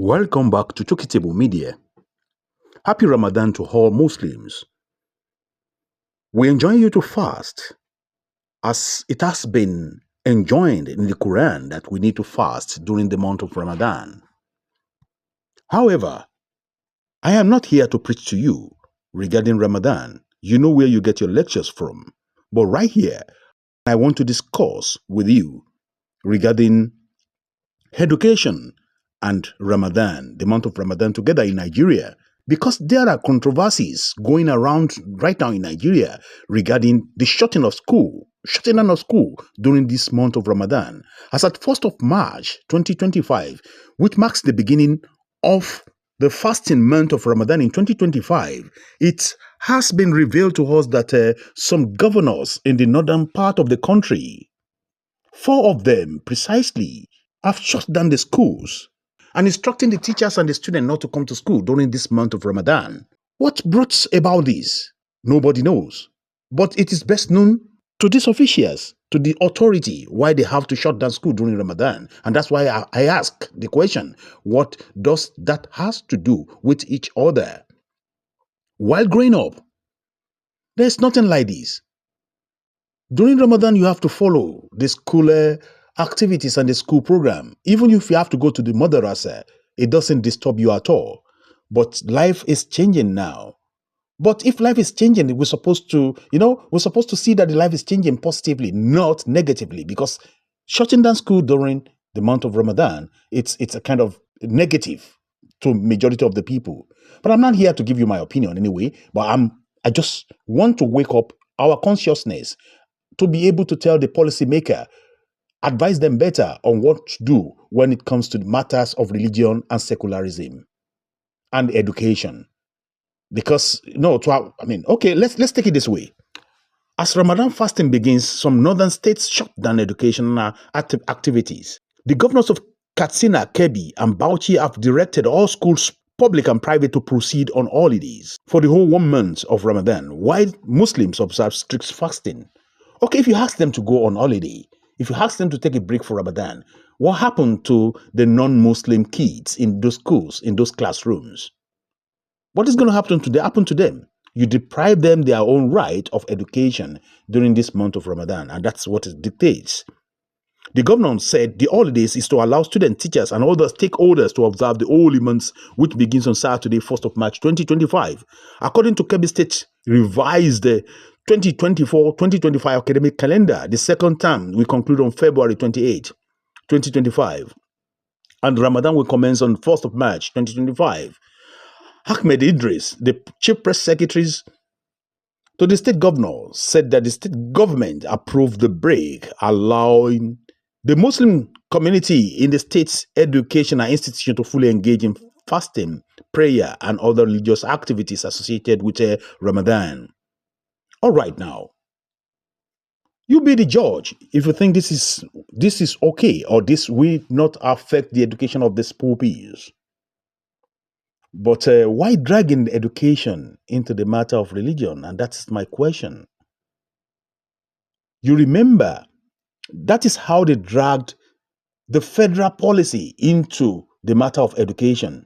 Welcome back to Chokitable Media. Happy Ramadan to all Muslims. We enjoin you to fast, as it has been enjoined in the Quran that we need to fast during the month of Ramadan. However, I am not here to preach to you regarding Ramadan. You know where you get your lectures from. But right here, I want to discuss with you regarding education and Ramadan, the month of Ramadan together in Nigeria, because there are controversies going around right now in Nigeria regarding the shutting down of school during this month of Ramadan. As at 1st of March 2025, which marks the beginning of the fasting month of Ramadan in 2025, it has been revealed to us that some governors in the northern part of the country, 4 of them precisely, have shut down the schools and instructing the teachers and the students not to come to school during this month of Ramadan. What brought about this? Nobody knows. But it is best known to these officials, to the authority, why they have to shut down school during Ramadan. And that's why I ask the question, what does that has to do with each other? While growing up, there's nothing like this. During Ramadan, you have to follow the school activities and the school program. Even if you have to go to the madrasa, it doesn't disturb you at all. But life is changing now. But if life is changing, we're supposed to see that the life is changing positively, not negatively, because shutting down school during the month of Ramadan, it's a kind of negative to majority of the people. But I'm not here to give you my opinion anyway, but I just want to wake up our consciousness to be able to tell the policymaker, advise them better on what to do when it comes to the matters of religion and secularism and education. Because, let's take it this way. As Ramadan fasting begins, some northern states shut down educational activities. The governors of Katsina, Kebbi, and Bauchi have directed all schools, public and private, to proceed on holidays for the whole 1 month of Ramadan, while Muslims observe strict fasting. Okay, if you ask them to go on holiday, if you ask them to take a break for Ramadan, what happened to the non-Muslim kids in those schools, in those classrooms? What is going to happen to them? You deprive them their own right of education during this month of Ramadan, and that's what it dictates. The governor said the holidays is to allow students, teachers, and other stakeholders to observe the holy months, which begins on Saturday, 1st of March 2025. According to Kebbi State revised 2024-2025 academic calendar, the second term will conclude on February 28, 2025, and Ramadan will commence on 1st of March 2025. Ahmed Idris, the chief press secretary to the state governor, said that the state government approved the break, allowing the Muslim community in the state's educational institution to fully engage in fasting, prayer, and other religious activities associated with Ramadan. All right, now, you be the judge if you think this is okay or this will not affect the education of these pupils. But why dragging education into the matter of religion? And that's my question. You remember, that is how they dragged the federal policy into the matter of education,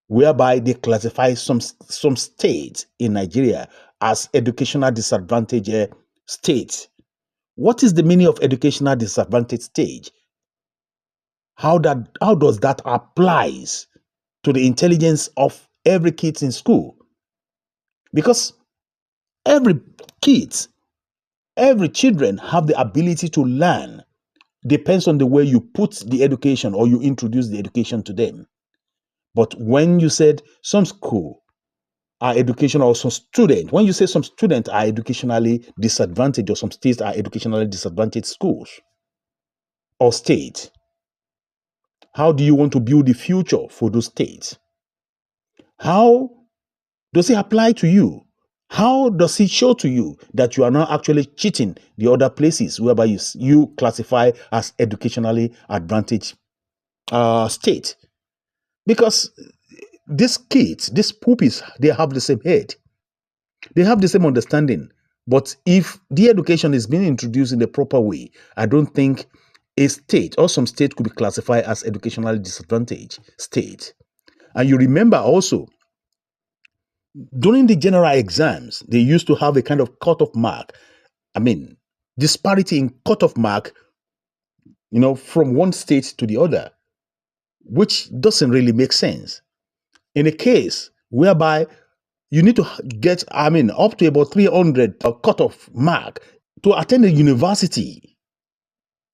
whereby they classify some states in Nigeria as educational disadvantaged states. What is the meaning of educational disadvantaged stage? How does that applies to the intelligence of every kid in school? Because every children have the ability to learn. Depends on the way you put the education or you introduce the education to them. But when you said some school are educational or some student, when you say some students are educationally disadvantaged or some states are educationally disadvantaged schools or states, how do you want to build the future for those states? How does it apply to you? How does it show to you that you are not actually cheating the other places whereby you classify as educationally advantaged state? Because these kids, these puppies, they have the same head. They have the same understanding. But if the education is being introduced in the proper way, I don't think a state or some state could be classified as educationally disadvantaged state. And you remember also, during the general exams, they used to have a kind of cutoff mark. I mean, disparity in cutoff mark, from one state to the other, which doesn't really make sense. In a case whereby you need to get, up to about 300 cutoff mark to attend a university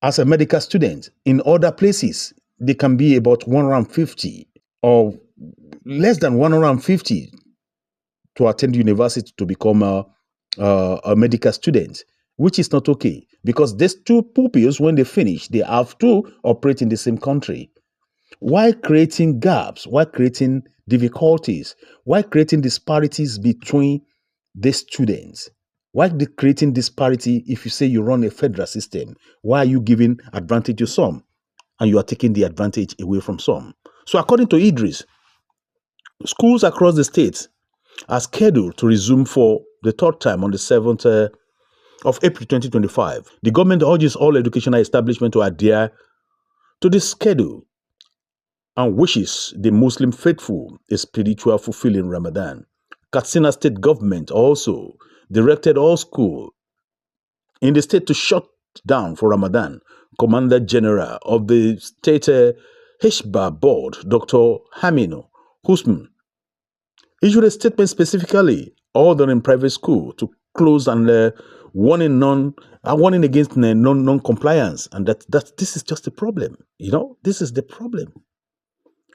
as a medical student. In other places, they can be about 150 or less than 150 to attend university to become a medical student, which is not okay because these two pupils, when they finish, they have to operate in the same country. Why creating gaps? Why creating difficulties? Why creating disparities between the students? Why creating disparity if you say you run a federal system? Why are you giving advantage to some and you are taking the advantage away from some? So according to Idris, schools across the state are scheduled to resume for the third time on the 7th of April 2025. The government urges all educational establishments to adhere to this schedule and wishes the Muslim faithful a spiritual fulfilling Ramadan. Katsina state government also directed all schools in the state to shut down for Ramadan. Commander General of the state HBA board, Dr. Hamino Husman, issued a statement specifically ordering private school to close and warning against non-compliance, and that this is just a problem. This is the problem.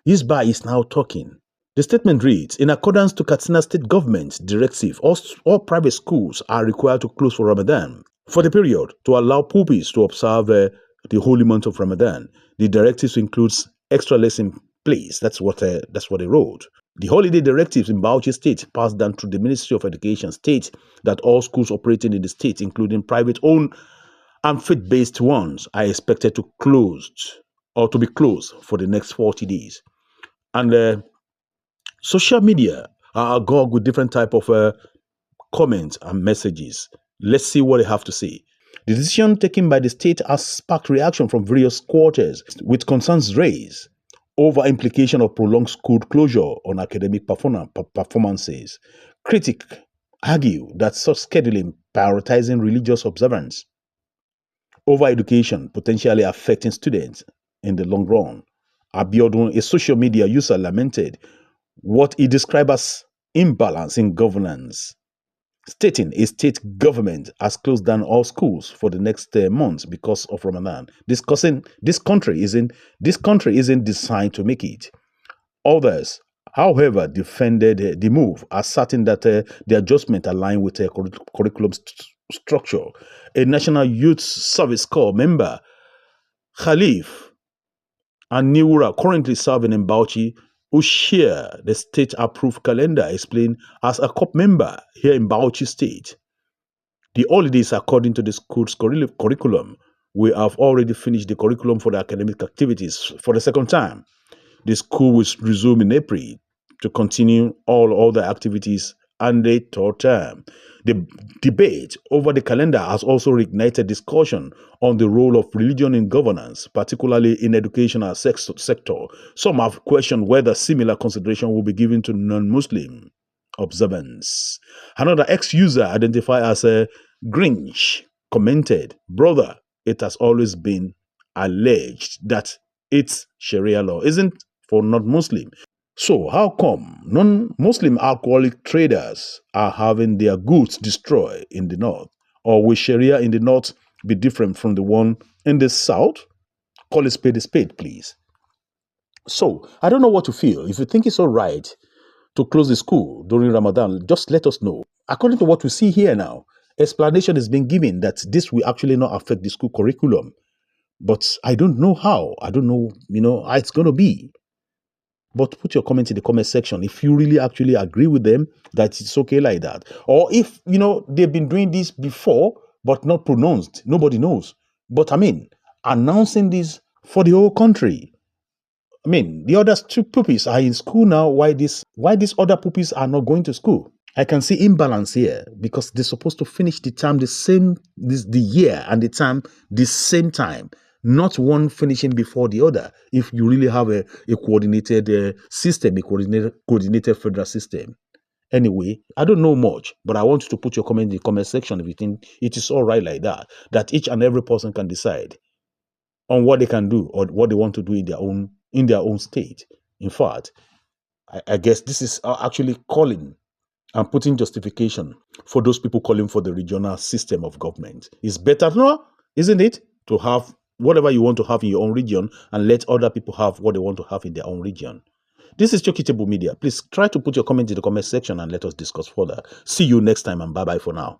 Isba is now talking. The statement reads, in accordance to Katsina State Government directive, all private schools are required to close for Ramadan for the period to allow pupils to observe the holy month of Ramadan. The directive includes extra lesson plays. That's what they wrote. The holiday directives in Bauchi State passed down through the Ministry of Education state that all schools operating in the state, including private-owned and faith-based ones, are expected to be closed for the next 40 days. And social media are agog with different type of comments and messages. Let's see what they have to say. The decision taken by the state has sparked reaction from various quarters, with concerns raised over implication of prolonged school closure on academic performances. Critics argue that such scheduling prioritizing religious observance over education, potentially affecting students in the long run. Abiodun, a social media user, lamented what he described as imbalance in governance, stating a state government has closed down all schools for the next months because of Ramadan. This country isn't designed to make it. Others, however, defended the move, asserting that the adjustment aligned with curriculum structure. A National Youth Service Corps member, Khalif and Niwura, currently serving in Bauchi, who share the state-approved calendar, explained as a COP member here in Bauchi State. The holidays, according to the school's curriculum, we have already finished the curriculum for the academic activities for the second time. The school will resume in April to continue all other activities and the third term. The debate over the calendar has also reignited discussion on the role of religion in governance, particularly in educational sector. Some have questioned whether similar consideration will be given to non-Muslim observance. Another ex-user identified as a Grinch commented, "Brother, it has always been alleged that it's Sharia law isn't for non-Muslim. So how come non-Muslim alcoholic traders are having their goods destroyed in the north? Or will Sharia in the north be different from the one in the south? Call a spade, please." So I don't know what to feel. If you think it's all right to close the school during Ramadan, just let us know. According to what we see here now, explanation is being given that this will actually not affect the school curriculum. But I don't know how. I don't know, how it's going to be. But put your comment in the comment section if you really actually agree with them that it's okay like that. Or if, they've been doing this before, but not pronounced. Nobody knows. But announcing this for the whole country. The other two pupils are in school now. Why these other pupils are not going to school? I can see imbalance here because they're supposed to finish the term the year and the term the same time. not one finishing before the other. If you really have a coordinated system, a coordinated federal system. Anyway, I don't know much, but I want you to put your comment in the comment section if you think it is all right like that, that each and every person can decide on what they can do or what they want to do in their own state. In fact, I guess this is actually calling and putting justification for those people calling for the regional system of government. It's better, no, isn't it, to have whatever you want to have in your own region and let other people have what they want to have in their own region. This is Chokitable Media. Please try to put your comment in the comment section and let us discuss further. See you next time and bye-bye for now.